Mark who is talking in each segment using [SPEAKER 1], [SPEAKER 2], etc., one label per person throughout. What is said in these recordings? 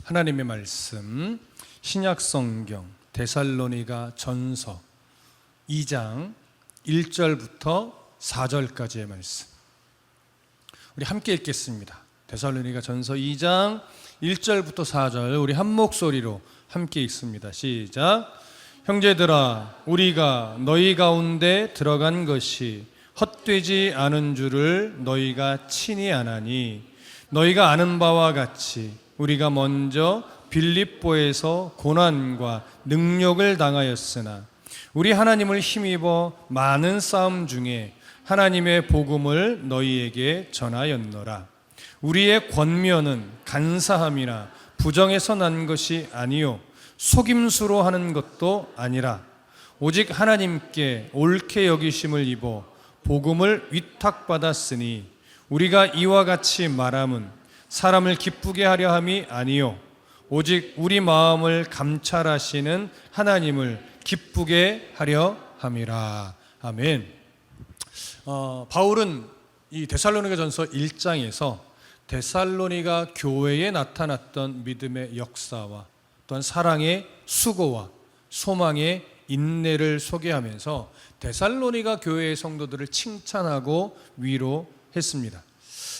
[SPEAKER 1] 하나님의 말씀 신약성경 데살로니가 전서 2장 1절부터 4절까지의 말씀 우리 함께 읽겠습니다. 데살로니가 전서 2장 1절부터 4절 우리 한 목소리로 함께 읽습니다. 시작. 형제들아, 우리가 너희 가운데 들어간 것이 헛되지 않은 줄을 너희가 친히 아나니, 너희가 아는 바와 같이 우리가 먼저 빌립보에서 고난과 능욕을 당하였으나 우리 하나님을 힘입어 많은 싸움 중에 하나님의 복음을 너희에게 전하였노라. 우리의 권면은 간사함이나 부정에서 난 것이 아니요 속임수로 하는 것도 아니라 오직 하나님께 옳게 여기심을 입어 복음을 위탁받았으니 우리가 이와 같이 말함은 사람을 기쁘게 하려 함이 아니요 오직 우리 마음을 감찰하시는 하나님을 기쁘게 하려 함이라. 아멘. 바울은 이 데살로니가 전서 1장에서 데살로니가 교회에 나타났던 믿음의 역사와 또한 사랑의 수고와 소망의 인내를 소개하면서 데살로니가 교회의 성도들을 칭찬하고 위로했습니다.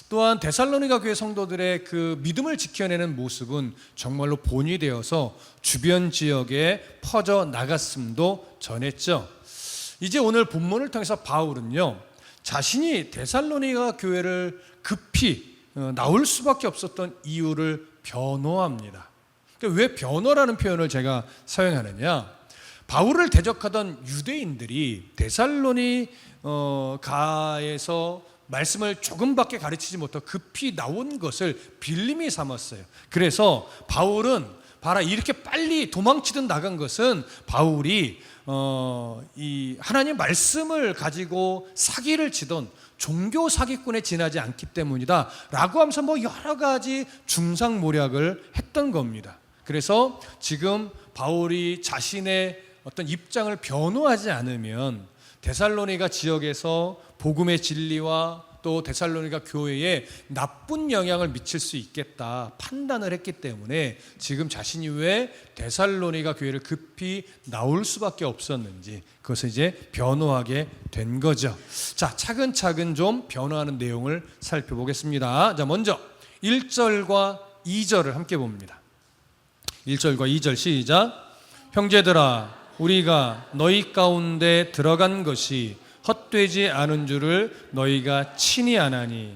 [SPEAKER 1] 또한 데살로니가 교회 성도들의 그 믿음을 지켜내는 모습은 정말로 본이 되어서 주변 지역에 퍼져 나갔음도 전했죠. 이제 오늘 본문을 통해서 바울은요, 자신이 데살로니가 교회를 급히 나올 수밖에 없었던 이유를 변호합니다. 그러니까 왜 변호라는 표현을 제가 사용하느냐? 바울을 대적하던 유대인들이 데살로니가에서 말씀을 조금밖에 가르치지 못하고 급히 나온 것을 빌림이 삼았어요. 그래서 바울은 봐라, 이렇게 빨리 도망치듯 나간 것은 바울이 이 하나님 말씀을 가지고 사기를 치던 종교 사기꾼에 지나지 않기 때문이다 라고 하면서 여러 가지 중상모략을 했던 겁니다. 그래서 지금 바울이 자신의 어떤 입장을 변호하지 않으면 데살로니가 지역에서 복음의 진리와 또 데살로니가 교회에 나쁜 영향을 미칠 수 있겠다 판단을 했기 때문에 지금 자신이 왜 데살로니가 교회를 급히 나올 수밖에 없었는지 그것을 이제 변호하게 된 거죠. 자, 차근차근 좀 변호하는 내용을 살펴보겠습니다. 자, 먼저 1절과 2절을 함께 봅니다. 1절과 2절 시작. 형제들아, 우리가 너희 가운데 들어간 것이 헛되지 않은 줄을 너희가 친히 아나니,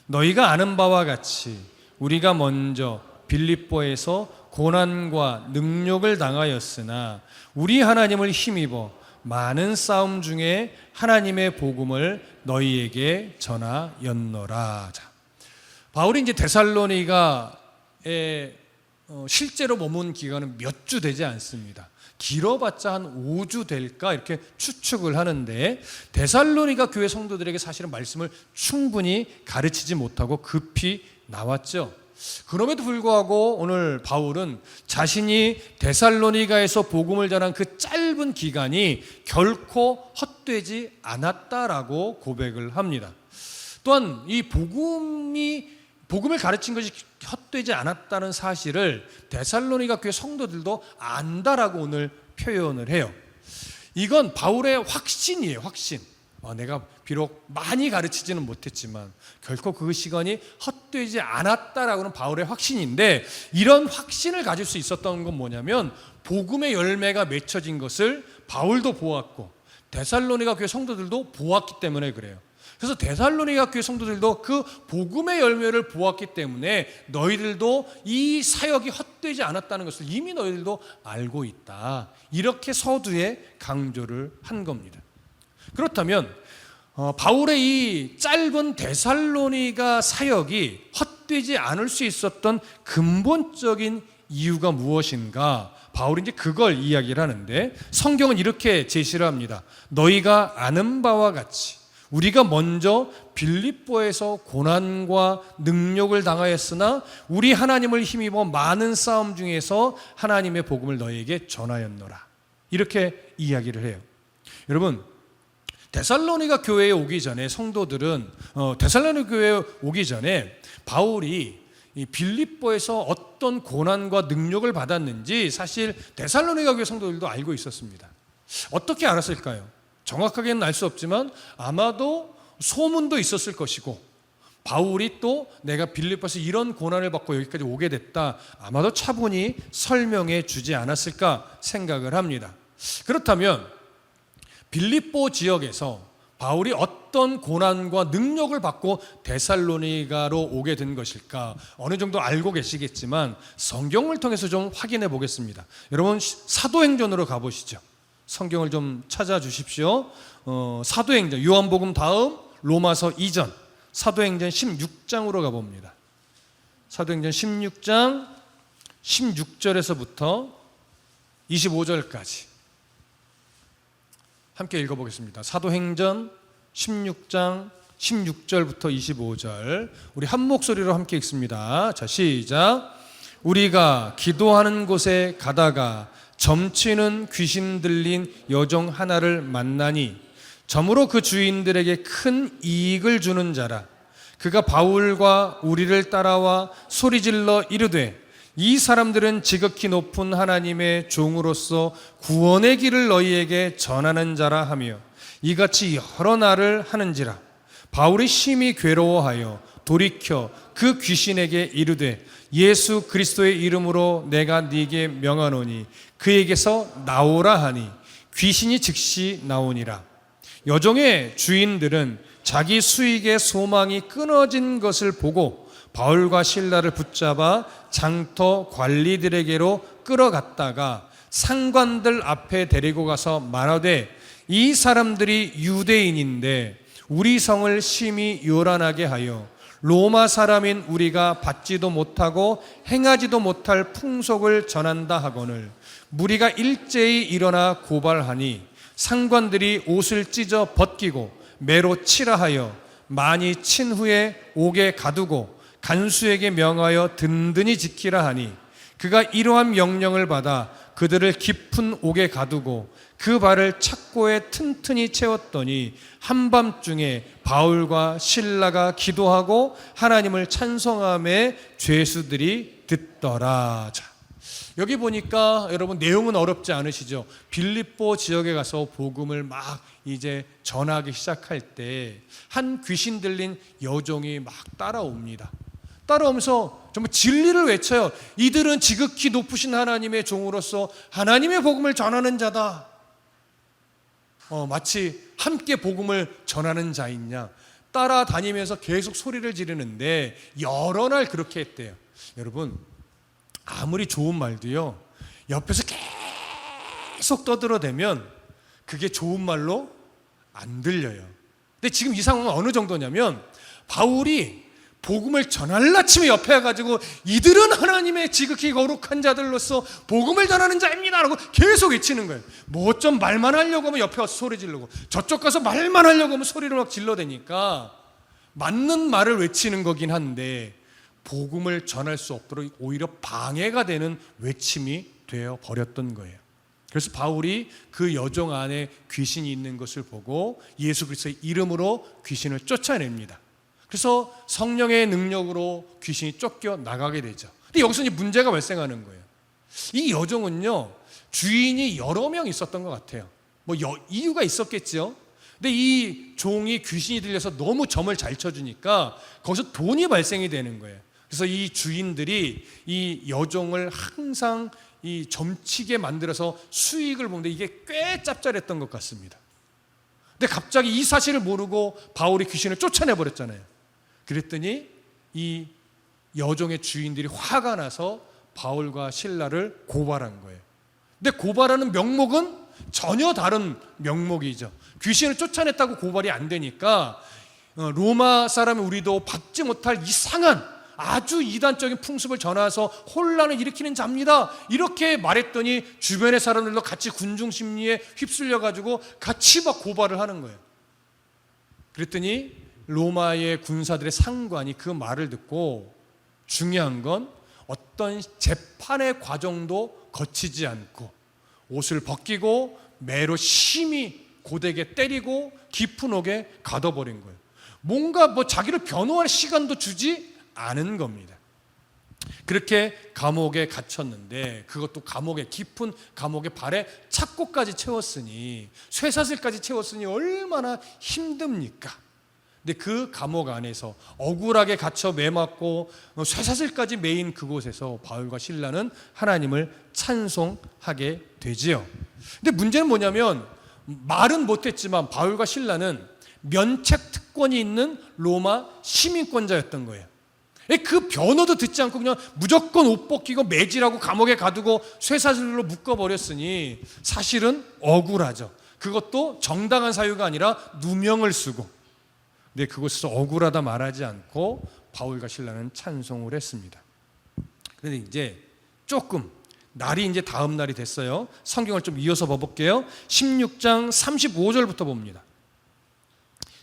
[SPEAKER 1] 너희가 아는 바와 같이 우리가 먼저 빌립보에서 고난과 능욕을 당하였으나 우리 하나님을 힘입어 많은 싸움 중에 하나님의 복음을 너희에게 전하였노라. 자, 바울이 이제 데살로니가에 실제로 머문 기간은 몇 주 되지 않습니다. 길어봤자 한 5주 될까 이렇게 추측을 하는데 데살로니가 교회 성도들에게 사실은 말씀을 충분히 가르치지 못하고 급히 나왔죠. 그럼에도 불구하고 오늘 바울은 자신이 데살로니가에서 복음을 전한 그 짧은 기간이 결코 헛되지 않았다라고 고백을 합니다. 또한 이 복음을 가르친 것이 헛되지 않았다는 사실을 데살로니가 교회 성도들도 안다라고 오늘 표현을 해요. 이건 바울의 확신이에요. 확신. 내가 비록 많이 가르치지는 못했지만 결코 그 시간이 헛되지 않았다라고는 바울의 확신인데, 이런 확신을 가질 수 있었던 건 뭐냐면 복음의 열매가 맺혀진 것을 바울도 보았고 데살로니가 교회 성도들도 보았기 때문에 그래요. 그래서 데살로니가 교회 성도들도 그 복음의 열매를 보았기 때문에 너희들도 이 사역이 헛되지 않았다는 것을 이미 너희들도 알고 있다, 이렇게 서두에 강조를 한 겁니다. 그렇다면 바울의 이 짧은 데살로니가 사역이 헛되지 않을 수 있었던 근본적인 이유가 무엇인가? 바울이 이제 그걸 이야기를 하는데 성경은 이렇게 제시를 합니다. 너희가 아는 바와 같이 우리가 먼저 빌립보에서 고난과 능욕을 당하였으나 우리 하나님을 힘입어 많은 싸움 중에서 하나님의 복음을 너희에게 전하였노라, 이렇게 이야기를 해요. 여러분, 데살로니가 교회에 오기 전에 성도들은 데살로니가 교회에 오기 전에 바울이 이 빌립보에서 어떤 고난과 능력을 받았는지 사실 데살로니가 교회 성도들도 알고 있었습니다. 어떻게 알았을까요? 정확하게는 알 수 없지만 아마도 소문도 있었을 것이고, 바울이 또 내가 빌립보에서 이런 고난을 받고 여기까지 오게 됐다, 아마도 차분히 설명해 주지 않았을까 생각을 합니다. 그렇다면 빌립보 지역에서 바울이 어떤 고난과 능력을 받고 데살로니가로 오게 된 것일까, 어느 정도 알고 계시겠지만 성경을 통해서 좀 확인해 보겠습니다. 여러분, 사도행전으로 가보시죠. 성경을 좀 찾아주십시오. 사도행전, 요한복음 다음 로마서 이전, 사도행전 16장으로 가봅니다. 사도행전 16장 16절에서부터 25절까지 함께 읽어보겠습니다. 사도행전 16장 16절부터 25절, 우리 한 목소리로 함께 읽습니다. 자, 시작. 우리가 기도하는 곳에 가다가 점치는 귀신 들린 여종 하나를 만나니 점으로 그 주인들에게 큰 이익을 주는 자라. 그가 바울과 우리를 따라와 소리질러 이르되, 이 사람들은 지극히 높은 하나님의 종으로서 구원의 길을 너희에게 전하는 자라 하며 이같이 여러 날을 하는지라. 바울이 심히 괴로워하여 돌이켜 그 귀신에게 이르되, 예수 그리스도의 이름으로 내가 네게 명하노니 그에게서 나오라 하니 귀신이 즉시 나오니라. 여종의 주인들은 자기 수익의 소망이 끊어진 것을 보고 바울과 실라를 붙잡아 장터 관리들에게로 끌어갔다가 상관들 앞에 데리고 가서 말하되, 이 사람들이 유대인인데 우리 성을 심히 요란하게 하여 로마 사람인 우리가 받지도 못하고 행하지도 못할 풍속을 전한다 하거늘 무리가 일제히 일어나 고발하니 상관들이 옷을 찢어 벗기고 매로 치라 하여 많이 친 후에 옥에 가두고 간수에게 명하여 든든히 지키라 하니 그가 이러한 명령을 받아 그들을 깊은 옥에 가두고 그 발을 착고에 튼튼히 채웠더니 한밤중에 바울과 실라가 기도하고 하나님을 찬송함에 죄수들이 듣더라. 자, 여기 보니까 여러분 내용은 어렵지 않으시죠? 빌립보 지역에 가서 복음을 막 이제 전하기 시작할 때 한 귀신 들린 여종이 막 따라옵니다. 따라오면서 정말 진리를 외쳐요. 이들은 지극히 높으신 하나님의 종으로서 하나님의 복음을 전하는 자다. 마치 함께 복음을 전하는 자이냐, 따라다니면서 계속 소리를 지르는데 여러 날 그렇게 했대요. 여러분, 아무리 좋은 말도요, 옆에서 계속 떠들어대면 그게 좋은 말로 안 들려요. 근데 지금 이 상황은 어느 정도냐면, 바울이 복음을 전할라 치면 옆에 와가지고 이들은 하나님의 지극히 거룩한 자들로서 복음을 전하는 자입니다 라고 계속 외치는 거예요. 뭐 좀 말만 하려고 하면 옆에 와서 소리 지르고, 저쪽 가서 말만 하려고 하면 소리를 막 질러대니까 맞는 말을 외치는 거긴 한데 복음을 전할 수 없도록 오히려 방해가 되는 외침이 되어 버렸던 거예요. 그래서 바울이 그 여종 안에 귀신이 있는 것을 보고 예수 그리스도의 이름으로 귀신을 쫓아냅니다. 그래서 성령의 능력으로 귀신이 쫓겨 나가게 되죠. 근데 여기서 이제 문제가 발생하는 거예요. 이 여종은요, 주인이 여러 명 있었던 것 같아요. 이유가 있었겠죠. 근데 이 종이 귀신이 들려서 너무 점을 잘 쳐주니까 거기서 돈이 발생이 되는 거예요. 그래서 이 주인들이 이 여종을 항상 이 점치게 만들어서 수익을 보는데 이게 꽤 짭짤했던 것 같습니다. 근데 갑자기 이 사실을 모르고 바울이 귀신을 쫓아내버렸잖아요. 그랬더니 이 여종의 주인들이 화가 나서 바울과 실라를 고발한 거예요. 근데 고발하는 명목은 전혀 다른 명목이죠. 귀신을 쫓아냈다고 고발이 안 되니까 로마 사람이 우리도 받지 못할 이상한 아주 이단적인 풍습을 전해서 혼란을 일으키는 자입니다, 이렇게 말했더니 주변의 사람들도 같이 군중 심리에 휩쓸려가지고 같이 막 고발을 하는 거예요. 그랬더니 로마의 군사들의 상관이 그 말을 듣고, 중요한 건 어떤 재판의 과정도 거치지 않고 옷을 벗기고 매로 심히 고되게 때리고 깊은 옥에 가둬버린 거예요. 뭔가 자기를 변호할 시간도 주지 않은 겁니다. 그렇게 감옥에 갇혔는데, 그것도 깊은 감옥의 발에 착고까지 채웠으니, 쇠사슬까지 채웠으니 얼마나 힘듭니까? 근데 그 감옥 안에서 억울하게 갇혀 매맞고 쇠사슬까지 매인 그곳에서 바울과 실라는 하나님을 찬송하게 되지요. 근데 문제는 뭐냐면, 말은 못했지만 바울과 실라는 면책 특권이 있는 로마 시민권자였던 거예요. 그 변호도 듣지 않고 그냥 무조건 옷 벗기고 매질하고 감옥에 가두고 쇠사슬로 묶어버렸으니 사실은 억울하죠. 그것도 정당한 사유가 아니라 누명을 쓰고. 근데 그곳에서 억울하다 말하지 않고 바울과 실라는 찬송을 했습니다. 그런데 이제 조금 날이 이제 다음 날이 됐어요. 성경을 좀 이어서 봐볼게요. 16장 35절부터 봅니다.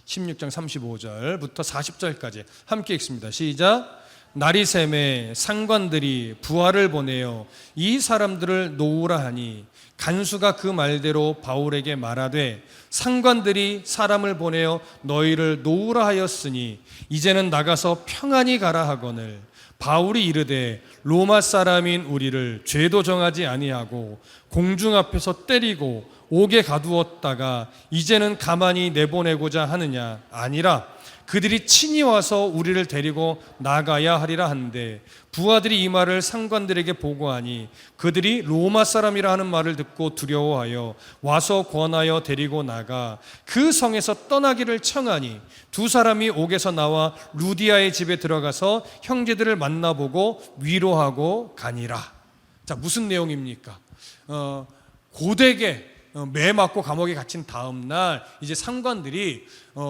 [SPEAKER 1] 16장 35절부터 40절까지 함께 읽습니다. 시작. 날이 새매 상관들이 부하를 보내어 이 사람들을 놓으라 하니 간수가 그 말대로 바울에게 말하되, 상관들이 사람을 보내어 너희를 놓으라 하였으니 이제는 나가서 평안히 가라 하거늘, 바울이 이르되 로마 사람인 우리를 죄도 정하지 아니하고 공중 앞에서 때리고 옥에 가두었다가 이제는 가만히 내보내고자 하느냐? 아니라 그들이 친히 와서 우리를 데리고 나가야 하리라 한데, 부하들이 이 말을 상관들에게 보고하니 그들이 로마 사람이라 하는 말을 듣고 두려워하여 와서 권하여 데리고 나가 그 성에서 떠나기를 청하니, 두 사람이 옥에서 나와 루디아의 집에 들어가서 형제들을 만나보고 위로하고 가니라. 자, 무슨 내용입니까? 고되게 매 맞고 감옥에 갇힌 다음 날 이제 상관들이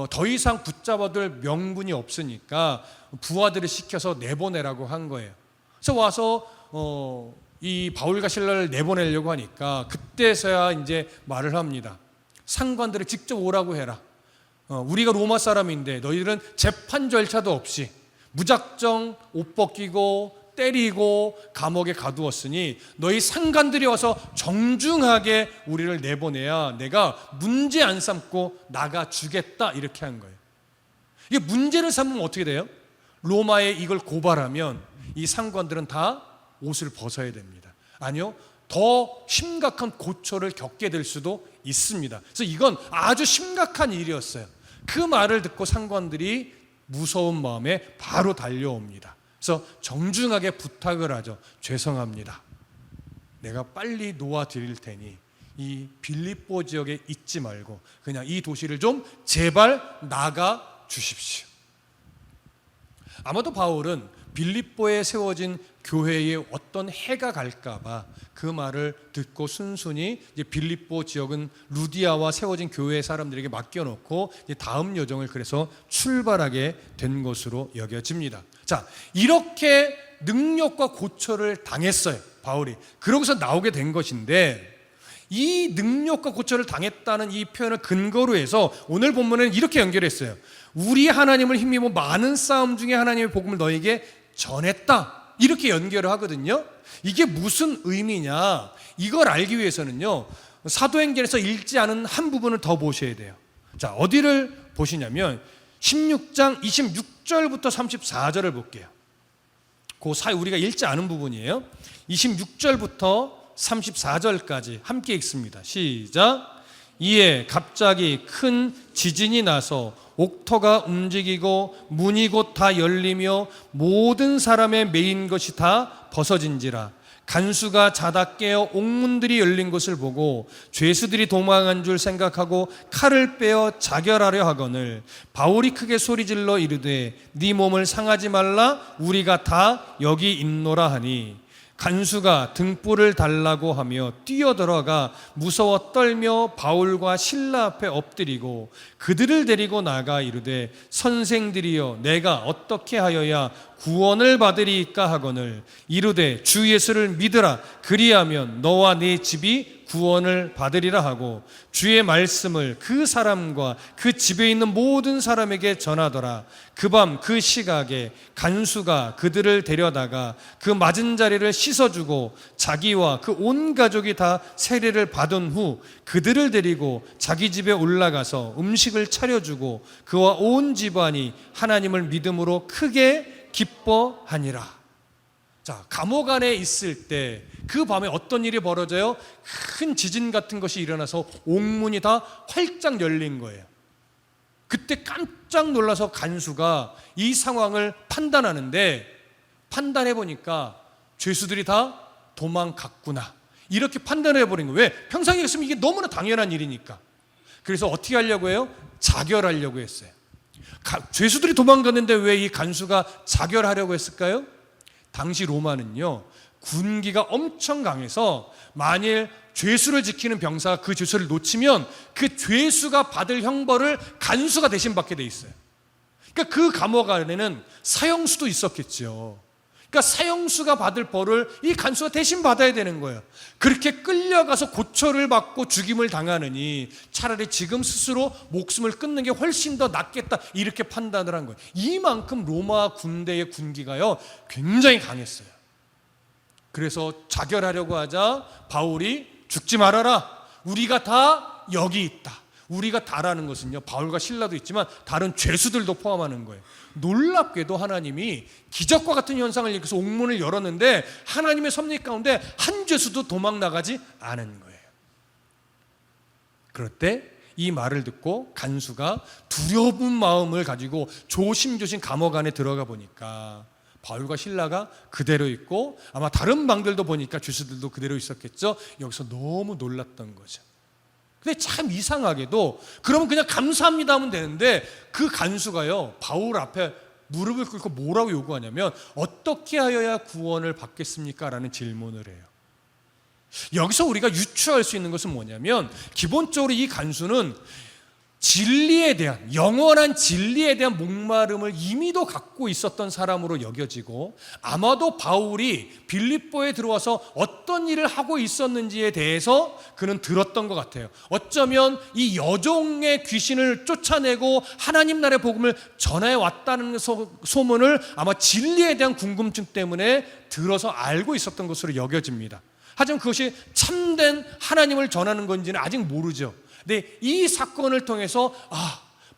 [SPEAKER 1] 더 이상 붙잡아둘 명분이 없으니까 부하들을 시켜서 내보내라고 한 거예요. 그래서 와서 이 바울과 실라를 내보내려고 하니까 그때서야 이제 말을 합니다. 상관들을 직접 오라고 해라. 우리가 로마 사람인데 너희들은 재판 절차도 없이 무작정 옷 벗기고 때리고 감옥에 가두었으니 너희 상관들이 와서 정중하게 우리를 내보내야 내가 문제 안 삼고 나가주겠다, 이렇게 한 거예요. 이게 문제를 삼으면 어떻게 돼요? 로마에 이걸 고발하면 이 상관들은 다 옷을 벗어야 됩니다. 아니요, 더 심각한 고초를 겪게 될 수도 있습니다. 그래서 이건 아주 심각한 일이었어요. 그 말을 듣고 상관들이 무서운 마음에 바로 달려옵니다. 그래서 정중하게 부탁을 하죠. 죄송합니다. 내가 빨리 놓아드릴 테니 이 빌립보 지역에 있지 말고 그냥 이 도시를 좀 제발 나가 주십시오. 아마도 바울은 빌립보에 세워진 교회에 어떤 해가 갈까봐 그 말을 듣고 순순히 이제 빌립보 지역은 루디아와 세워진 교회 사람들에게 맡겨놓고 이제 다음 여정을 그래서 출발하게 된 것으로 여겨집니다. 자, 이렇게 능력과 고초를 당했어요, 바울이. 그러고서 나오게 된 것인데, 이 능력과 고초를 당했다는 이 표현을 근거로 해서 오늘 본문은 이렇게 연결했어요. 우리 하나님을 힘입어 많은 싸움 중에 하나님의 복음을 너에게 전했다, 이렇게 연결을 하거든요. 이게 무슨 의미냐, 이걸 알기 위해서는요 사도행전에서 읽지 않은 한 부분을 더 보셔야 돼요. 자, 어디를 보시냐면 16장 26절부터 34절을 볼게요. 그 사이 우리가 읽지 않은 부분이에요. 26절부터 34절까지 함께 읽습니다. 시작. 이에 갑자기 큰 지진이 나서 옥토가 움직이고 문이 곧 다 열리며 모든 사람의 매인 것이 다 벗어진지라. 간수가 자다 깨어 옥문들이 열린 것을 보고 죄수들이 도망한 줄 생각하고 칼을 빼어 자결하려 하거늘 바울이 크게 소리질러 이르되 네 몸을 상하지 말라, 우리가 다 여기 있노라 하니, 간수가 등불을 달라고 하며 뛰어들어가 무서워 떨며 바울과 실라 앞에 엎드리고 그들을 데리고 나가 이르되 선생들이여 내가 어떻게 하여야 구원을 받으리이까 하거늘 이르되 주 예수를 믿으라, 그리하면 너와 네 집이 구원을 받으리라 하고 주의 말씀을 그 사람과 그 집에 있는 모든 사람에게 전하더라. 그 밤 그 시각에 간수가 그들을 데려다가 그 맞은 자리를 씻어주고 자기와 그 온 가족이 다 세례를 받은 후 그들을 데리고 자기 집에 올라가서 음식을 차려주고 그와 온 집안이 하나님을 믿음으로 크게 기뻐하니라. 자, 감옥 안에 있을 때 그 밤에 어떤 일이 벌어져요? 큰 지진 같은 것이 일어나서 옥문이 다 활짝 열린 거예요. 그때 깜짝 놀라서 간수가 이 상황을 판단하는데, 판단해 보니까 죄수들이 다 도망갔구나, 이렇게 판단을 해버린 거예요. 왜? 평상시에 있으면 이게 너무나 당연한 일이니까. 그래서 어떻게 하려고 해요? 자결하려고 했어요. 죄수들이 도망갔는데 왜 이 간수가 자결하려고 했을까요? 당시 로마는요, 군기가 엄청 강해서 만일 죄수를 지키는 병사가 그 죄수를 놓치면 그 죄수가 받을 형벌을 간수가 대신 받게 돼 있어요. 그러니까 그 감옥 안에는 사형수도 있었겠죠. 그러니까 사형수가 받을 벌을 이 간수가 대신 받아야 되는 거예요. 그렇게 끌려가서 고초를 받고 죽임을 당하느니 차라리 지금 스스로 목숨을 끊는 게 훨씬 더 낫겠다, 이렇게 판단을 한 거예요. 이만큼 로마 군대의 군기가요 굉장히 강했어요. 그래서 자결하려고 하자 바울이 죽지 말아라, 우리가 다 여기 있다. 우리가 다라는 것은요, 바울과 실라도 있지만 다른 죄수들도 포함하는 거예요. 놀랍게도 하나님이 기적과 같은 현상을 일으켜서 옥문을 열었는데 하나님의 섭리 가운데 한 죄수도 도망 나가지 않은 거예요. 그럴 때 이 말을 듣고 간수가 두려운 마음을 가지고 조심조심 감옥 안에 들어가 보니까 바울과 실라가 그대로 있고, 아마 다른 방들도 보니까 죄수들도 그대로 있었겠죠. 여기서 너무 놀랐던 거죠. 근데 참 이상하게도 그러면 그냥 감사합니다 하면 되는데 그 간수가요 바울 앞에 무릎을 꿇고 뭐라고 요구하냐면 어떻게 하여야 구원을 받겠습니까? 라는 질문을 해요. 여기서 우리가 유추할 수 있는 것은 뭐냐면, 기본적으로 이 간수는 진리에 대한, 영원한 진리에 대한 목마름을 이미도 갖고 있었던 사람으로 여겨지고, 아마도 바울이 빌립보에 들어와서 어떤 일을 하고 있었는지에 대해서 그는 들었던 것 같아요. 어쩌면 이 여종의 귀신을 쫓아내고 하나님 나라의 복음을 전해 왔다는 소문을 아마 진리에 대한 궁금증 때문에 들어서 알고 있었던 것으로 여겨집니다. 하지만 그것이 참된 하나님을 전하는 건지는 아직 모르죠. 근데 이 사건을 통해서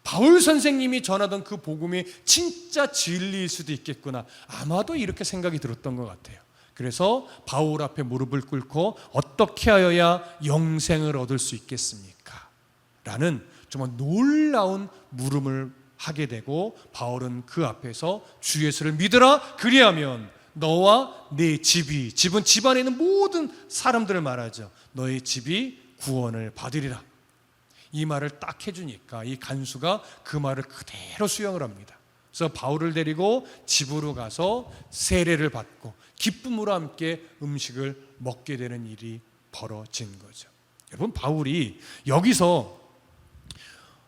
[SPEAKER 1] 바울 선생님이 전하던 그 복음이 진짜 진리일 수도 있겠구나, 아마도 이렇게 생각이 들었던 것 같아요. 그래서 바울 앞에 무릎을 꿇고 어떻게 하여야 영생을 얻을 수 있겠습니까? 라는 정말 놀라운 물음을 하게 되고, 바울은 그 앞에서 주 예수를 믿으라, 그리하면 너와 네 집이, 집은 집안에 있는 모든 사람들을 말하죠, 너의 집이 구원을 받으리라. 이 말을 딱 해주니까 이 간수가 그 말을 그대로 수용을 합니다. 그래서 바울을 데리고 집으로 가서 세례를 받고 기쁨으로 함께 음식을 먹게 되는 일이 벌어진 거죠. 여러분, 바울이 여기서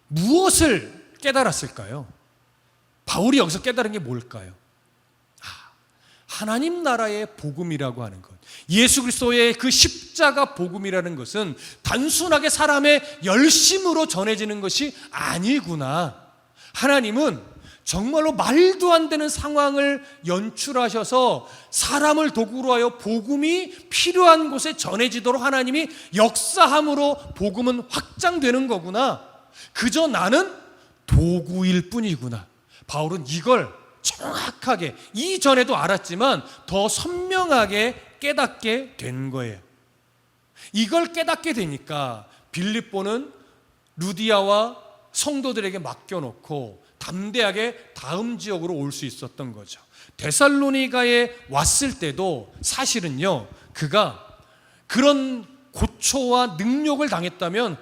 [SPEAKER 1] 무엇을 깨달았을까요? 바울이 여기서 깨달은 게 뭘까요? 하나님 나라의 복음이라고 하는 것, 예수 그리스도의 그 십자가 복음이라는 것은 단순하게 사람의 열심으로 전해지는 것이 아니구나. 하나님은 정말로 말도 안 되는 상황을 연출하셔서 사람을 도구로 하여 복음이 필요한 곳에 전해지도록 하나님이 역사함으로 복음은 확장되는 거구나. 그저 나는 도구일 뿐이구나. 바울은 이걸 정확하게 이전에도 알았지만 더 선명하게 깨닫게 된 거예요. 이걸 깨닫게 되니까 빌립보는 루디아와 성도들에게 맡겨놓고 담대하게 다음 지역으로 올 수 있었던 거죠. 데살로니가에 왔을 때도 사실은요, 그가 그런 고초와 능욕을 당했다면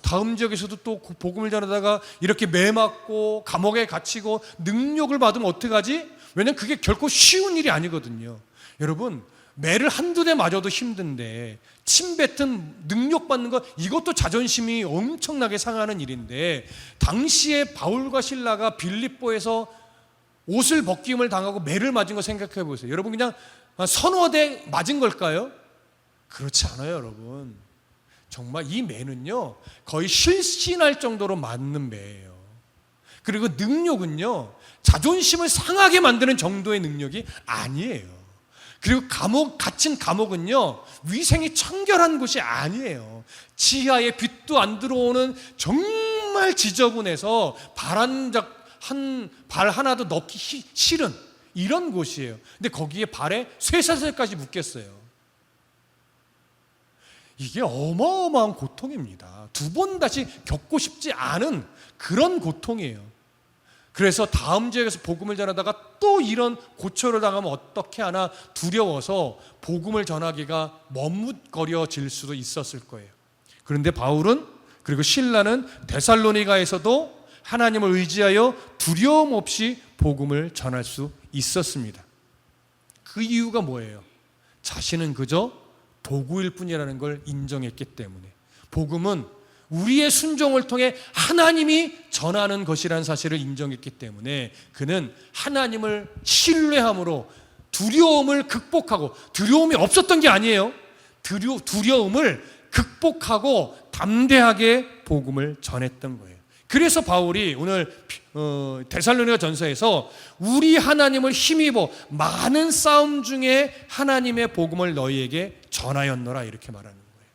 [SPEAKER 1] 다음 지역에서도 또 복음을 전하다가 이렇게 매 맞고 감옥에 갇히고 능욕을 받으면 어떡하지? 왜냐하면 그게 결코 쉬운 일이 아니거든요. 여러분, 매를 한두 대 맞아도 힘든데 침뱉은 능욕받는 것, 이것도 자존심이 엄청나게 상하는 일인데, 당시에 바울과 실라가 빌립보에서 옷을 벗김을 당하고 매를 맞은 거 생각해 보세요. 여러분, 그냥 서너 대 맞은 걸까요? 그렇지 않아요, 여러분. 정말 이 매는요 거의 실신할 정도로 맞는 매예요. 그리고 능력은요 자존심을 상하게 만드는 정도의 능력이 아니에요. 그리고 갇힌 감옥은요 위생이 청결한 곳이 아니에요. 지하에 빛도 안 들어오는 정말 지저분해서 발 하나도 넣기 싫은 이런 곳이에요. 근데 거기에 발에 쇠사슬까지 묶였어요. 이게 어마어마한 고통입니다. 두 번 다시 겪고 싶지 않은 그런 고통이에요. 그래서 다음 지역에서 복음을 전하다가 또 이런 고초를 당하면 어떻게 하나 두려워서 복음을 전하기가 머뭇거려질 수도 있었을 거예요. 그런데 바울은 그리고 실라는 데살로니가에서도 하나님을 의지하여 두려움 없이 복음을 전할 수 있었습니다. 그 이유가 뭐예요? 자신은 그저 도구일 뿐이라는 걸 인정했기 때문에. 복음은 우리의 순종을 통해 하나님이 전하는 것이라는 사실을 인정했기 때문에 그는 하나님을 신뢰함으로 두려움을 극복하고, 두려움이 없었던 게 아니에요. 두려움을 극복하고 담대하게 복음을 전했던 거예요. 그래서 바울이 오늘 데살로니가 전서에서 우리 하나님을 힘입어 많은 싸움 중에 하나님의 복음을 너희에게 전하였노라 이렇게 말하는 거예요.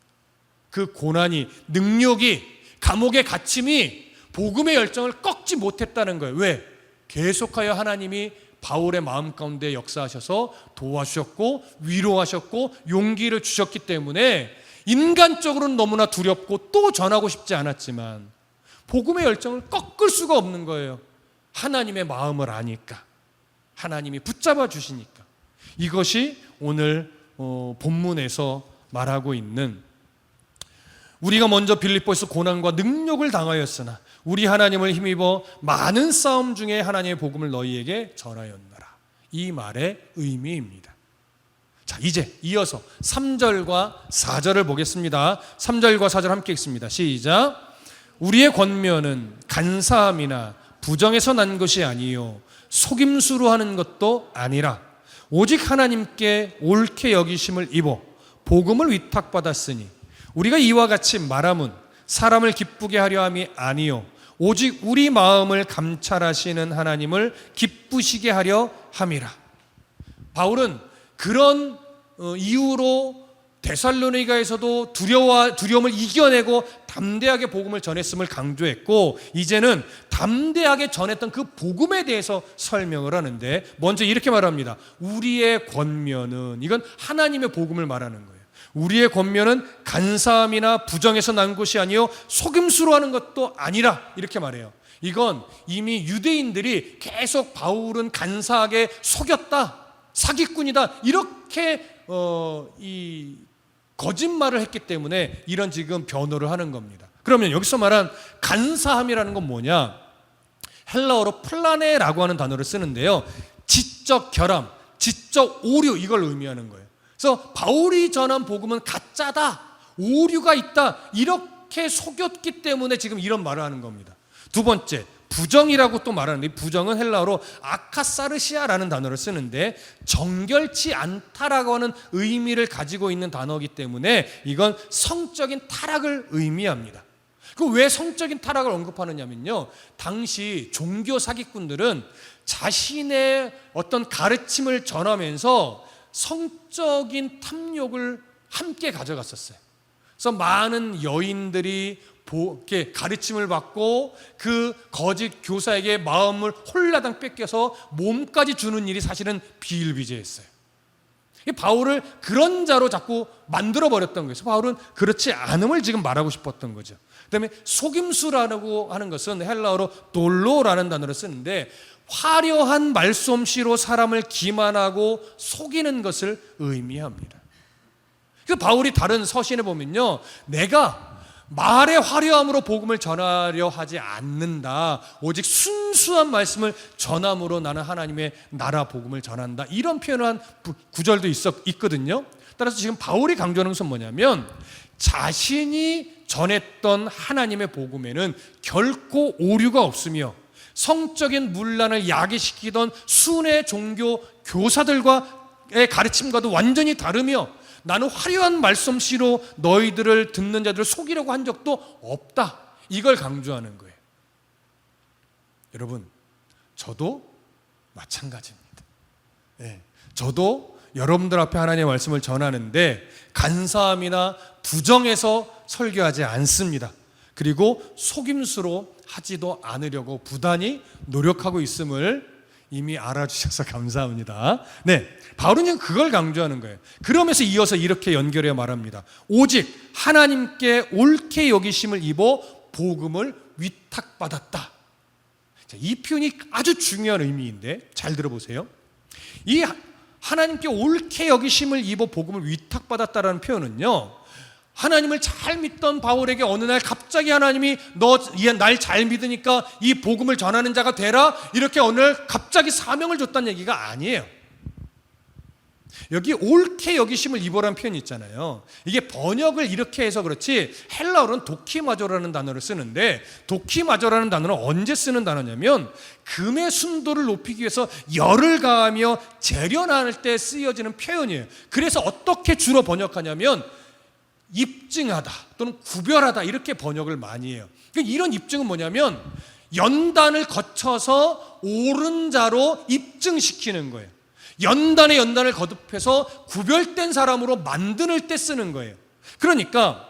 [SPEAKER 1] 그 고난이, 능력이, 감옥의 갇힘이 복음의 열정을 꺾지 못했다는 거예요. 왜? 계속하여 하나님이 바울의 마음 가운데 역사하셔서 도와주셨고 위로하셨고 용기를 주셨기 때문에 인간적으로는 너무나 두렵고 또 전하고 싶지 않았지만 복음의 열정을 꺾을 수가 없는 거예요. 하나님의 마음을 아니까, 하나님이 붙잡아 주시니까. 이것이 오늘 본문에서 말하고 있는, 우리가 먼저 빌립보에서 고난과 능력을 당하였으나 우리 하나님을 힘입어 많은 싸움 중에 하나님의 복음을 너희에게 전하였노라, 이 말의 의미입니다. 자, 이제 이어서 3절과 4절을 보겠습니다. 3절과 4절 함께 읽습니다. 시작. 우리의 권면은 간사함이나 부정에서 난 것이 아니요 속임수로 하는 것도 아니라 오직 하나님께 옳게 여기심을 입어 복음을 위탁받았으니 우리가 이와 같이 말함은 사람을 기쁘게 하려 함이 아니요 오직 우리 마음을 감찰하시는 하나님을 기쁘시게 하려 함이라. 바울은 그런 이유로 데살로니가에서도 두려움을 이겨내고 담대하게 복음을 전했음을 강조했고, 이제는 담대하게 전했던 그 복음에 대해서 설명을 하는데, 먼저 이렇게 말합니다. 우리의 권면은, 이건 하나님의 복음을 말하는 거예요. 우리의 권면은 간사함이나 부정에서 난 것이 아니요 속임수로 하는 것도 아니라, 이렇게 말해요. 이건 이미 유대인들이 계속 바울은 간사하게 속였다, 사기꾼이다, 이렇게 이 거짓말을 했기 때문에 이런 지금 변호를 하는 겁니다. 그러면 여기서 말한 간사함이라는 건 뭐냐? 헬라어로 플라네라고 하는 단어를 쓰는데요, 지적 결함, 지적 오류, 이걸 의미하는 거예요. 그래서 바울이 전한 복음은 가짜다, 오류가 있다, 이렇게 속였기 때문에 지금 이런 말을 하는 겁니다. 두 번째, 부정이라고 또 말하는데, 부정은 헬라어로 아카사르시아라는 단어를 쓰는데 정결치 않다라고 하는 의미를 가지고 있는 단어이기 때문에 이건 성적인 타락을 의미합니다. 그 왜 성적인 타락을 언급하느냐면요, 당시 종교 사기꾼들은 자신의 어떤 가르침을 전하면서 성적인 탐욕을 함께 가져갔었어요. 그래서 많은 여인들이 이렇게 가르침을 받고 그 거짓 교사에게 마음을 홀라당 뺏겨서 몸까지 주는 일이 사실은 비일비재했어요. 바울을 그런 자로 자꾸 만들어 버렸던 거예요. 바울은 그렇지 않음을 지금 말하고 싶었던 거죠. 그다음에 속임수라고 하는 것은 헬라어로 돌로라는 단어를 쓰는데 화려한 말솜씨로 사람을 기만하고 속이는 것을 의미합니다. 그래서 바울이 다른 서신에 보면요, 내가 말의 화려함으로 복음을 전하려 하지 않는다, 오직 순수한 말씀을 전함으로 나는 하나님의 나라 복음을 전한다, 이런 표현을 한 구절도 있거든요. 따라서 지금 바울이 강조하는 것은 뭐냐면, 자신이 전했던 하나님의 복음에는 결코 오류가 없으며 성적인 문란을 야기시키던 순회 종교 교사들과의 가르침과도 완전히 다르며 나는 화려한 말솜씨로 너희들을 듣는 자들을 속이려고 한 적도 없다, 이걸 강조하는 거예요. 여러분, 저도 마찬가지입니다. 네, 저도 여러분들 앞에 하나님의 말씀을 전하는데 간사함이나 부정해서 설교하지 않습니다. 그리고 속임수로 하지도 않으려고 부단히 노력하고 있음을 이미 알아주셔서 감사합니다. 네, 바울은 그걸 강조하는 거예요. 그러면서 이어서 이렇게 연결해 말합니다. 오직 하나님께 옳게 여기심을 입어 복음을 위탁받았다. 자, 이 표현이 아주 중요한 의미인데 잘 들어보세요. 이 하나님께 옳게 여기심을 입어 복음을 위탁받았다라는 표현은요, 하나님을 잘 믿던 바울에게 어느 날 갑자기 하나님이 너 날 잘 믿으니까 이 복음을 전하는 자가 되라, 이렇게 어느 날 갑자기 사명을 줬다는 얘기가 아니에요. 여기 옳게 여기심을 입어라는 표현이 있잖아요. 이게 번역을 이렇게 해서 그렇지 헬라어로는 도키마조라는 단어를 쓰는데, 도키마조라는 단어는 언제 쓰는 단어냐면 금의 순도를 높이기 위해서 열을 가하며 재련할 때 쓰여지는 표현이에요. 그래서 어떻게 주로 번역하냐면 입증하다 또는 구별하다, 이렇게 번역을 많이 해요. 이런 입증은 뭐냐면 연단을 거쳐서 옳은 자로 입증시키는 거예요. 연단을 거듭해서 구별된 사람으로 만드는 때 쓰는 거예요. 그러니까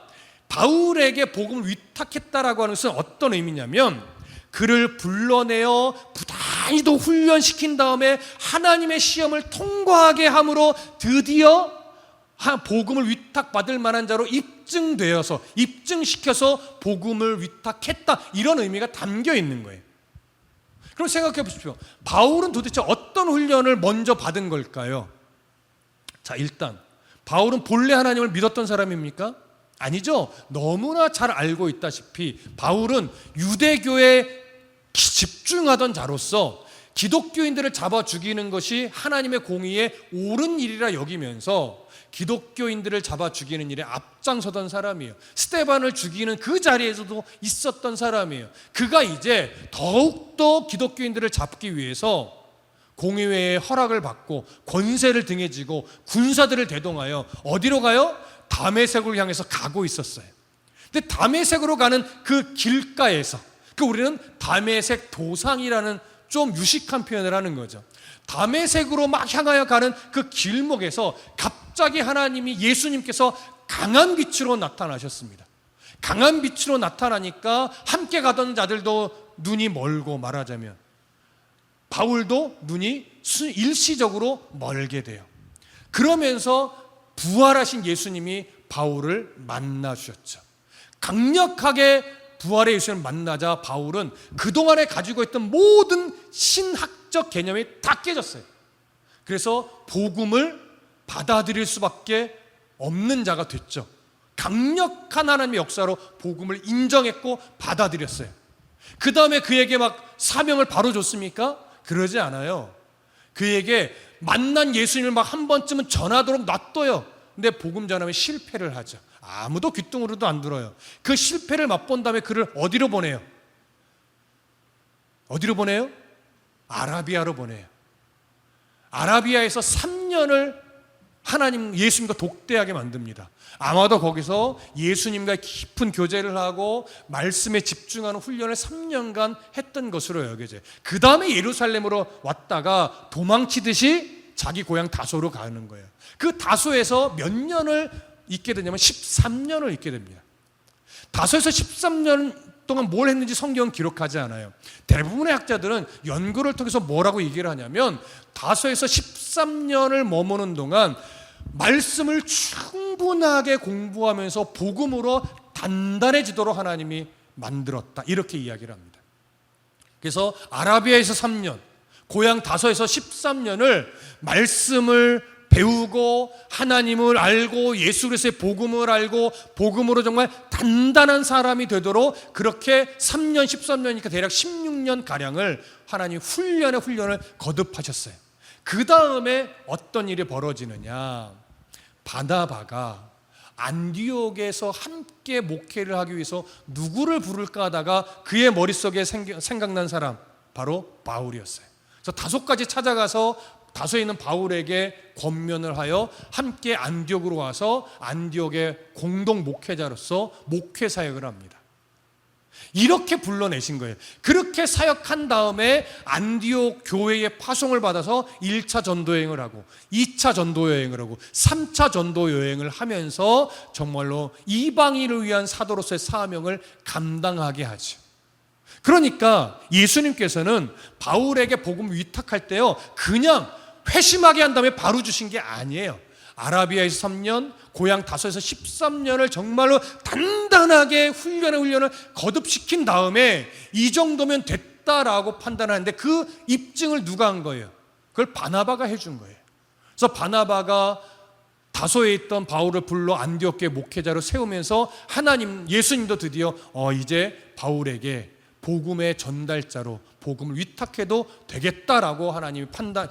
[SPEAKER 1] 바울에게 복음을 위탁했다라고 하는 것은 어떤 의미냐면, 그를 불러내어 부단히도 훈련시킨 다음에 하나님의 시험을 통과하게 함으로 드디어 복음을 위탁받을 만한 자로 입증되어서, 입증시켜서 복음을 위탁했다, 이런 의미가 담겨 있는 거예요. 그럼 생각해 보십시오. 바울은 도대체 어떤 훈련을 먼저 받은 걸까요? 자, 일단 바울은 본래 하나님을 믿었던 사람입니까? 아니죠. 너무나 잘 알고 있다시피 바울은 유대교에 집중하던 자로서 기독교인들을 잡아 죽이는 것이 하나님의 공의에 옳은 일이라 여기면서 기독교인들을 잡아 죽이는 일에 앞장서던 사람이에요. 스데반을 죽이는 그 자리에서도 있었던 사람이에요. 그가 이제 더욱더 기독교인들을 잡기 위해서 공의회의 허락을 받고 권세를 등에 지고 군사들을 대동하여 어디로 가요? 다메섹으로 향해서 가고 있었어요. 근데 다메섹으로 가는 그 길가에서, 우리는 다메섹 도상이라는 좀 유식한 표현을 하는 거죠. 다메섹으로 막 향하여 가는 그 길목에서 갑자기 하나님이, 예수님께서 강한 빛으로 나타나셨습니다. 강한 빛으로 나타나니까 함께 가던 자들도 눈이 멀고, 말하자면 바울도 눈이 일시적으로 멀게 돼요. 그러면서 부활하신 예수님이 바울을 만나주셨죠. 강력하게 부활의 예수님을 만나자 바울은 그동안에 가지고 있던 모든 신학적 개념이 다 깨졌어요. 그래서 복음을 받아들일 수밖에 없는 자가 됐죠. 강력한 하나님의 역사로 복음을 인정했고 받아들였어요. 그 다음에 그에게 막 사명을 바로 줬습니까? 그러지 않아요. 그에게 만난 예수님을 막 한 번쯤은 전하도록 놔둬요. 근데 복음 전하면 실패를 하죠. 아무도 귀뚱으로도 안 들어요. 그 실패를 맛본 다음에 그를 어디로 보내요? 어디로 보내요? 아라비아로 보내요. 아라비아에서 3년을 예수님과 독대하게 만듭니다. 아마도 거기서 예수님과 깊은 교제를 하고 말씀에 집중하는 훈련을 3년간 했던 것으로 여겨져요. 그 다음에 예루살렘으로 왔다가 도망치듯이 자기 고향 다소로 가는 거예요. 그 다소에서 몇 년을 있게 되냐면 13년을 있게 됩니다. 다소에서 13년 동안 뭘 했는지 성경은 기록하지 않아요. 대부분의 학자들은 연구를 통해서 뭐라고 얘기를 하냐면, 다소에서 13년을 머무는 동안 말씀을 충분하게 공부하면서 복음으로 단단해지도록 하나님이 만들었다, 이렇게 이야기를 합니다. 그래서 아라비아에서 3년, 고향 다소에서 13년을 말씀을 배우고 하나님을 알고 예수 그리스도의 복음을 알고 복음으로 정말 단단한 사람이 되도록 그렇게 3년 13년이니까 대략 16년가량을 하나님 훈련을 거듭하셨어요. 그 다음에 어떤 일이 벌어지느냐, 바나바가 안디옥에서 함께 목회를 하기 위해서 누구를 부를까 하다가 그의 머릿속에 생각난 사람, 바로 바울이었어요. 그래서 다소까지 찾아가서 다소에 있는 바울에게 권면을 하여 함께 안디옥으로 와서 안디옥의 공동 목회자로서 목회 사역을 합니다. 이렇게 불러내신 거예요. 그렇게 사역한 다음에 안디옥 교회의 파송을 받아서 1차 전도 여행을 하고 2차 전도 여행을 하고 3차 전도 여행을 하면서 정말로 이방인을 위한 사도로서의 사명을 감당하게 하죠. 그러니까 예수님께서는 바울에게 복음을 위탁할 때요, 그냥 회심하게 한 다음에 바로 주신 게 아니에요. 아라비아에서 3년, 고향 다소에서 13년을 정말로 단단하게 훈련을 거듭시킨 다음에 이 정도면 됐다라고 판단하는데, 그 입증을 누가 한 거예요? 그걸 바나바가 해준 거예요. 그래서 바나바가 다소에 있던 바울을 불러 안디옥교회 목회자로 세우면서 하나님, 예수님도 드디어 이제 바울에게 복음의 전달자로 복음을 위탁해도 되겠다라고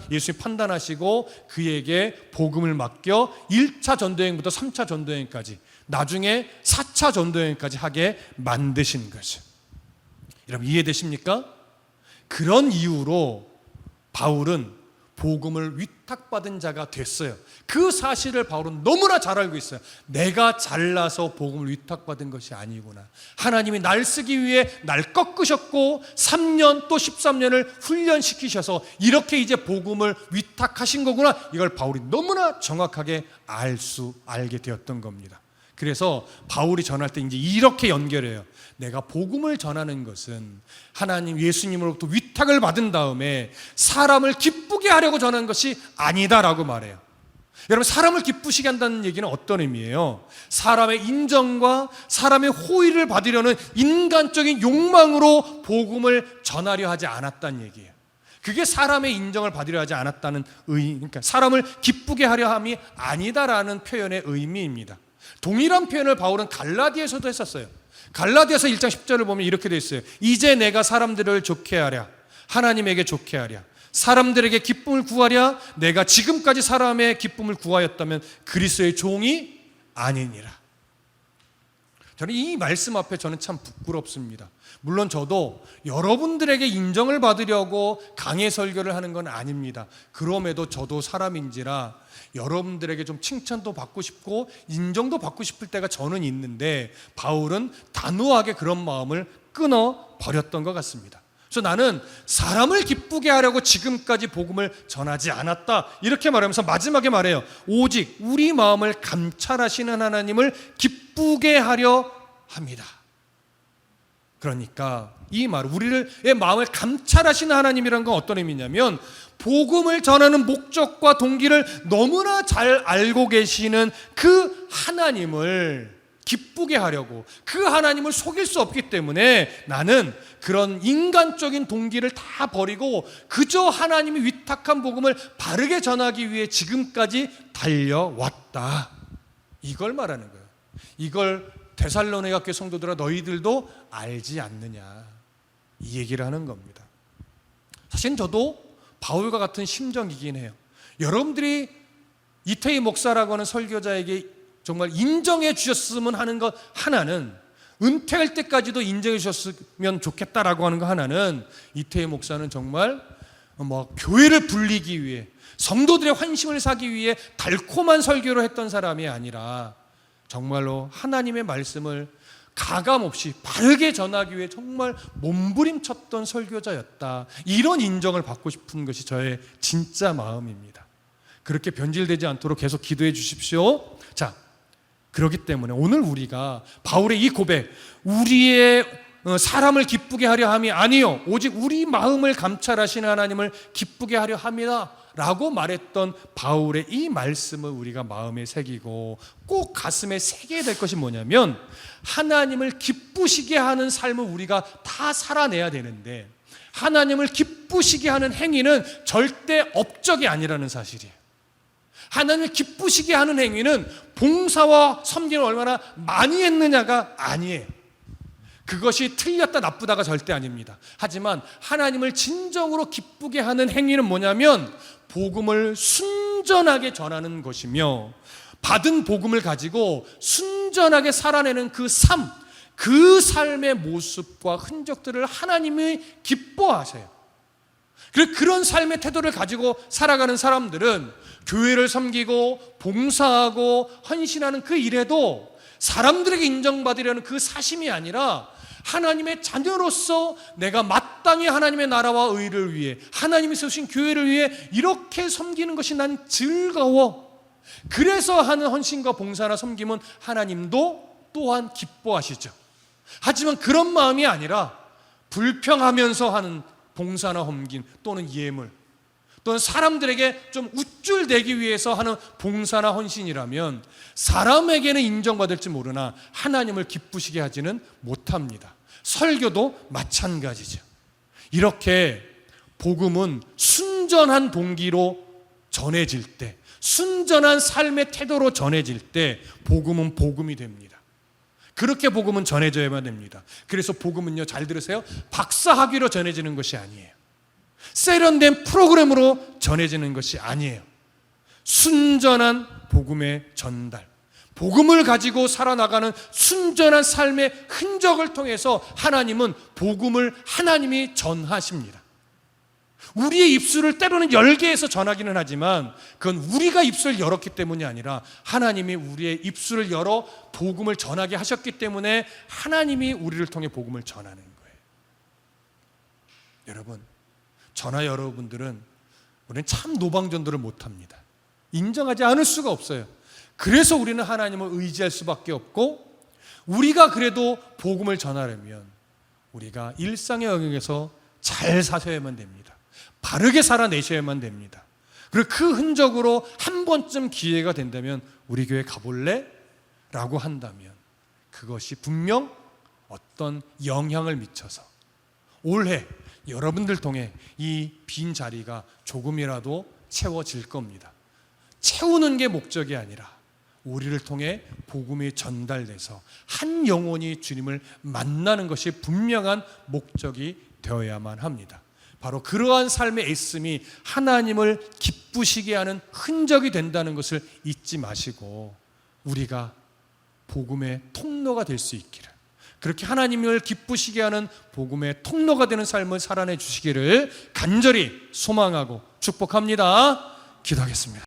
[SPEAKER 1] 예수님이 판단하시고 그에게 복음을 맡겨 1차 전도여행부터 3차 전도여행까지, 나중에 4차 전도여행까지 하게 만드신 거죠. 여러분 이해되십니까? 그런 이유로 바울은 복음을 위탁받은 자가 됐어요. 그 사실을 바울은 너무나 잘 알고 있어요. 내가 잘나서 복음을 위탁받은 것이 아니구나. 하나님이 날 쓰기 위해 날 꺾으셨고 3년 또 13년을 훈련시키셔서 이렇게 이제 복음을 위탁하신 거구나. 이걸 바울이 너무나 정확하게 알게 되었던 겁니다. 그래서 바울이 전할 때 이제 이렇게 연결해요. 내가 복음을 전하는 것은 하나님, 예수님으로부터 위탁을 받은 다음에 사람을 기쁘게 하려고 전하는 것이 아니다라고 말해요. 여러분, 사람을 기쁘시게 한다는 얘기는 어떤 의미예요? 사람의 인정과 사람의 호의를 받으려는 인간적인 욕망으로 복음을 전하려 하지 않았다는 얘기예요. 그게 사람의 인정을 받으려 하지 않았다는 그러니까 사람을 기쁘게 하려 함이 아니다라는 표현의 의미입니다. 동일한 표현을 바울은 갈라디아에서도 했었어요. 갈라디아서 1장 10절을 보면 이렇게 되어 있어요. 이제 내가 사람들을 좋게 하랴, 하나님에게 좋게 하랴, 사람들에게 기쁨을 구하랴. 내가 지금까지 사람의 기쁨을 구하였다면 그리스도의 종이 아니니라. 저는 이 말씀 앞에 저는 참 부끄럽습니다. 물론 저도 여러분들에게 인정을 받으려고 강해 설교를 하는 건 아닙니다. 그럼에도 저도 사람인지라 여러분들에게 좀 칭찬도 받고 싶고 인정도 받고 싶을 때가 저는 있는데, 바울은 단호하게 그런 마음을 끊어 버렸던 것 같습니다. 그래서 나는 사람을 기쁘게 하려고 지금까지 복음을 전하지 않았다, 이렇게 말하면서 마지막에 말해요. 오직 우리 마음을 감찰하시는 하나님을 기쁘게 하려 합니다. 그러니까 이 말, 우리의 마음을 감찰하시는 하나님이라는 건 어떤 의미냐면, 복음을 전하는 목적과 동기를 너무나 잘 알고 계시는 그 하나님을 기쁘게 하려고, 그 하나님을 속일 수 없기 때문에 나는 그런 인간적인 동기를 다 버리고 그저 하나님이 위탁한 복음을 바르게 전하기 위해 지금까지 달려왔다, 이걸 말하는 거예요. 이걸 데살로니가 교회 성도들아, 너희들도 알지 않느냐, 이 얘기를 하는 겁니다. 사실 저도 바울과 같은 심정이긴 해요. 여러분들이 이태희 목사라고 하는 설교자에게 정말 인정해 주셨으면 하는 것 하나는, 은퇴할 때까지도 인정해 주셨으면 좋겠다라고 하는 거 하나는, 이태희 목사는 정말 교회를 불리기 위해, 성도들의 환심을 사기 위해 달콤한 설교를 했던 사람이 아니라 정말로 하나님의 말씀을 가감없이 바르게 전하기 위해 정말 몸부림쳤던 설교자였다, 이런 인정을 받고 싶은 것이 저의 진짜 마음입니다. 그렇게 변질되지 않도록 계속 기도해 주십시오. 자, 그렇기 때문에 오늘 우리가 바울의 이 고백, 우리의 사람을 기쁘게 하려 함이 아니요 오직 우리 마음을 감찰하시는 하나님을 기쁘게 하려 함이다 라고 말했던 바울의 이 말씀을 우리가 마음에 새기고 꼭 가슴에 새겨야 될 것이 뭐냐면, 하나님을 기쁘시게 하는 삶을 우리가 다 살아내야 되는데, 하나님을 기쁘시게 하는 행위는 절대 업적이 아니라는 사실이에요. 하나님을 기쁘시게 하는 행위는 봉사와 섬김을 얼마나 많이 했느냐가 아니에요. 그것이 틀렸다 나쁘다가 절대 아닙니다. 하지만 하나님을 진정으로 기쁘게 하는 행위는 뭐냐면, 복음을 순전하게 전하는 것이며, 받은 복음을 가지고 순전하게 살아내는 그 삶, 그 삶의 모습과 흔적들을 하나님이 기뻐하세요. 그리고 그런 삶의 태도를 가지고 살아가는 사람들은 교회를 섬기고 봉사하고 헌신하는 그 일에도 사람들에게 인정받으려는 그 사심이 아니라, 하나님의 자녀로서 내가 마땅히 하나님의 나라와 의를 위해, 하나님이 세우신 교회를 위해 이렇게 섬기는 것이 난 즐거워. 그래서 하는 헌신과 봉사나 섬김은 하나님도 또한 기뻐하시죠. 하지만 그런 마음이 아니라 불평하면서 하는 봉사나 섬김 또는 예물, 또는 사람들에게 좀 우쭐대기 위해서 하는 봉사나 헌신이라면 사람에게는 인정받을지 모르나 하나님을 기쁘시게 하지는 못합니다. 설교도 마찬가지죠. 이렇게 복음은 순전한 동기로 전해질 때, 순전한 삶의 태도로 전해질 때 복음은 복음이 됩니다. 그렇게 복음은 전해져야만 됩니다. 그래서 복음은요, 잘 들으세요, 박사학위로 전해지는 것이 아니에요. 세련된 프로그램으로 전해지는 것이 아니에요. 순전한 복음의 전달, 복음을 가지고 살아나가는 순전한 삶의 흔적을 통해서 하나님은 복음을 하나님이 전하십니다. 우리의 입술을 때로는 열게 해서 전하기는 하지만 그건 우리가 입술을 열었기 때문이 아니라 하나님이 우리의 입술을 열어 복음을 전하게 하셨기 때문에 하나님이 우리를 통해 복음을 전하는 거예요. 여러분, 저나 여러분들은 우리는 참 노방전도를 못합니다. 인정하지 않을 수가 없어요. 그래서 우리는 하나님을 의지할 수밖에 없고, 우리가 그래도 복음을 전하려면 우리가 일상의 영역에서 잘 사셔야만 됩니다. 바르게 살아내셔야만 됩니다. 그리고 그 흔적으로 한 번쯤 기회가 된다면 우리 교회 가볼래? 라고 한다면 그것이 분명 어떤 영향을 미쳐서 올해 여러분들 통해 이 빈 자리가 조금이라도 채워질 겁니다. 채우는 게 목적이 아니라 우리를 통해 복음이 전달돼서 한 영혼이 주님을 만나는 것이 분명한 목적이 되어야만 합니다. 바로 그러한 삶의 애씀이 하나님을 기쁘시게 하는 흔적이 된다는 것을 잊지 마시고 우리가 복음의 통로가 될 수 있기를, 그렇게 하나님을 기쁘시게 하는 복음의 통로가 되는 삶을 살아내 주시기를 간절히 소망하고 축복합니다. 기도하겠습니다.